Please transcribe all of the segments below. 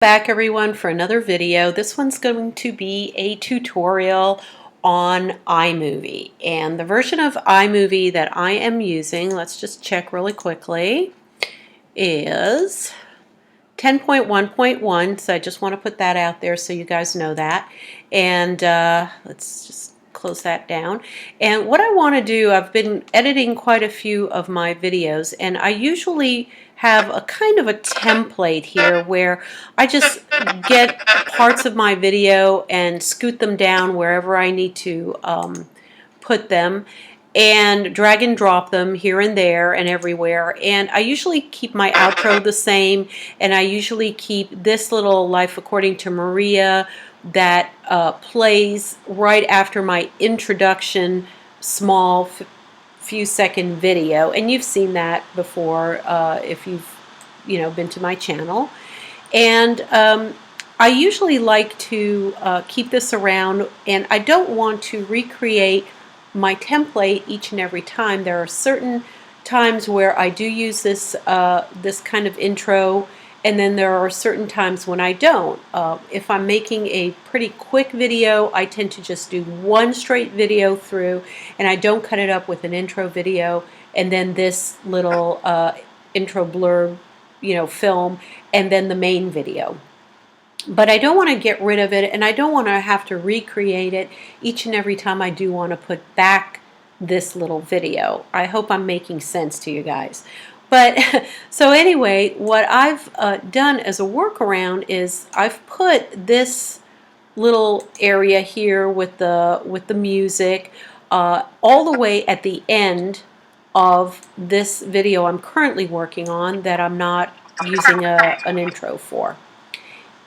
back everyone for another video. This one's going to be a tutorial on iMovie, and the version of iMovie that I am using, let's just check really quickly, is 10.1.1, so I just want to put that out there so you guys know that. And let's just close that down. And what I want to do, I've been editing quite a few of my videos, and I usually have a kind of a template here where I just get parts of my video and scoot them down wherever I need to put them, and drag and drop them here and there and everywhere. And I usually keep my outro the same, and I usually keep this little Life According to Maria that plays right after my introduction small few second video, and you've seen that before if you've been to my channel. And I usually like to keep this around, and I don't want to recreate my template each and every time. There are certain times where I do use this this kind of intro, and then there are certain times when I don't. If I'm making a pretty quick video, I tend to just do one straight video through, and I don't cut it up with an intro video and then this little intro blurb, film, and then the main video. But I don't want to get rid of it, and I don't want to have to recreate it each and every time I do want to put back this little video. I hope I'm making sense to you guys. But so anyway, what I've done as a workaround is I've put this little area here with the music all the way at the end of this video I'm currently working on that I'm not using an intro for.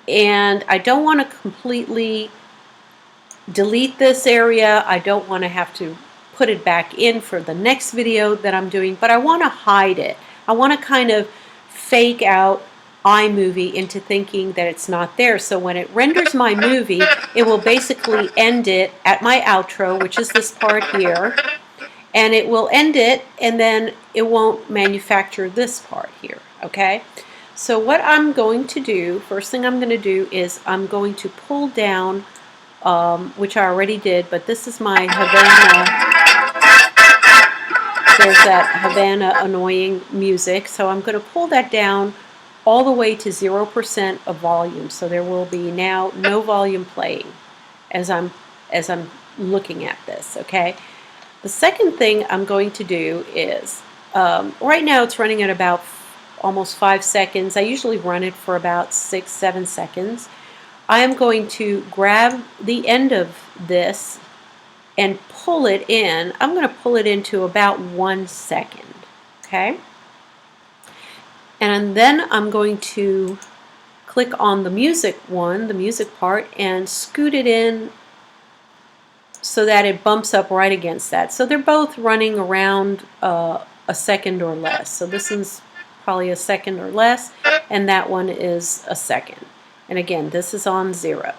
And I don't want to completely delete this area. I don't want to have to put it back in for the next video that I'm doing, but I want to hide it. I want to kind of fake out iMovie into thinking that it's not there. So when it renders my movie, it will basically end it at my outro, which is this part here, and it will end it, and then it won't manufacture this part here, okay? So what I'm going to do, first thing I'm going to do is I'm going to pull down, which I already did, but this is my Havana. There's that Havana annoying music, so I'm going to pull that down all the way to 0% of volume. So there will be now no volume playing as I'm looking at this, okay? The second thing I'm going to do is, right now it's running at about almost 5 seconds. I usually run it for about 6-7 seconds. I am going to grab the end of this and pull it in. I'm going to pull it into about 1 second, okay? And then I'm going to click on the music one, the music part, and scoot it in so that it bumps up right against that. So they're both running around a second or less. So this is probably a second or less, and that one is a second. And again, this is on 0.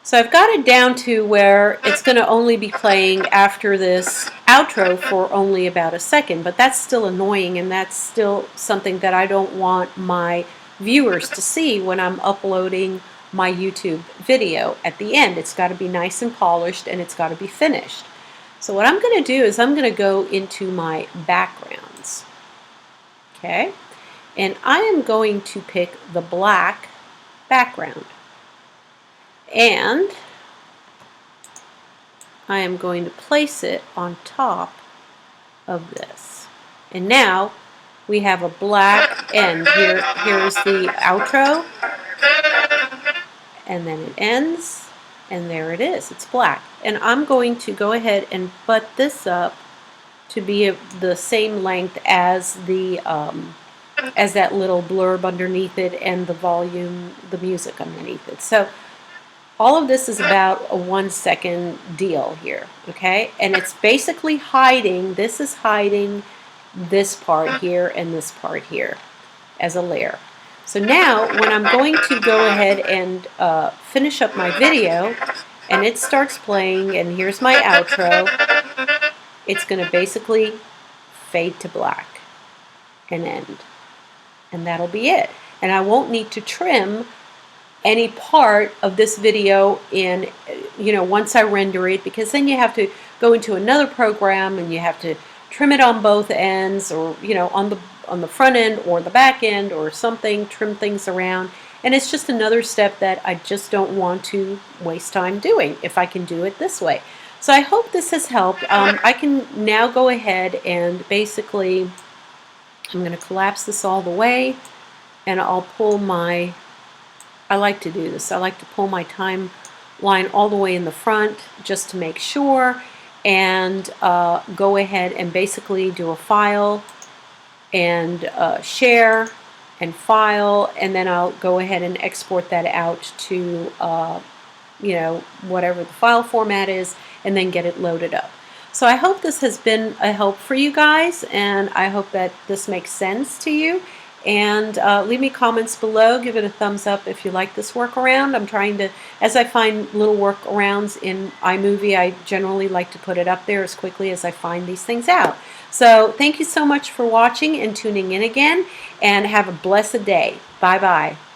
So I've got it down to where it's going to only be playing after this outro for only about a second, but that's still annoying, and that's still something that I don't want my viewers to see when I'm uploading my YouTube video at the end. It's got to be nice and polished, and it's got to be finished. So what I'm going to do is I'm going to go into my backgrounds. Okay, and I am going to pick the black background, and I am going to place it on top of this. And now we have a black end. Here's the outro, and then it ends, and there it is. It's black. And I'm going to go ahead and butt this up to be the same length as the as that little blurb underneath it and the volume, the music underneath it. So all of this is about a 1 second deal here, okay? And it's basically hiding, this is hiding this part here and this part here as a layer. So now when I'm going to go ahead and finish up my video, and it starts playing, and here's my outro, it's going to basically fade to black and end. And that'll be it. and I won't need to trim any part of this video in, once I render it, because then you have to go into another program and you have to trim it on both ends, or on the front end or the back end or something, trim things around, and it's just another step that I just don't want to waste time doing if I can do it this way. So I hope this has helped. I can now go ahead and basically, I'm going to collapse this all the way, and I'll pull my, I like to do this, I like to pull my timeline all the way in the front just to make sure, and go ahead and basically do a file and share and file, and then I'll go ahead and export that out to whatever the file format is, and then get it loaded up. So I hope this has been a help for you guys, and I hope that this makes sense to you. And leave me comments below. Give it a thumbs up if you like this workaround. I'm trying to, as I find little workarounds in iMovie, I generally like to put it up there as quickly as I find these things out. So thank you so much for watching and tuning in again, and have a blessed day. Bye-bye.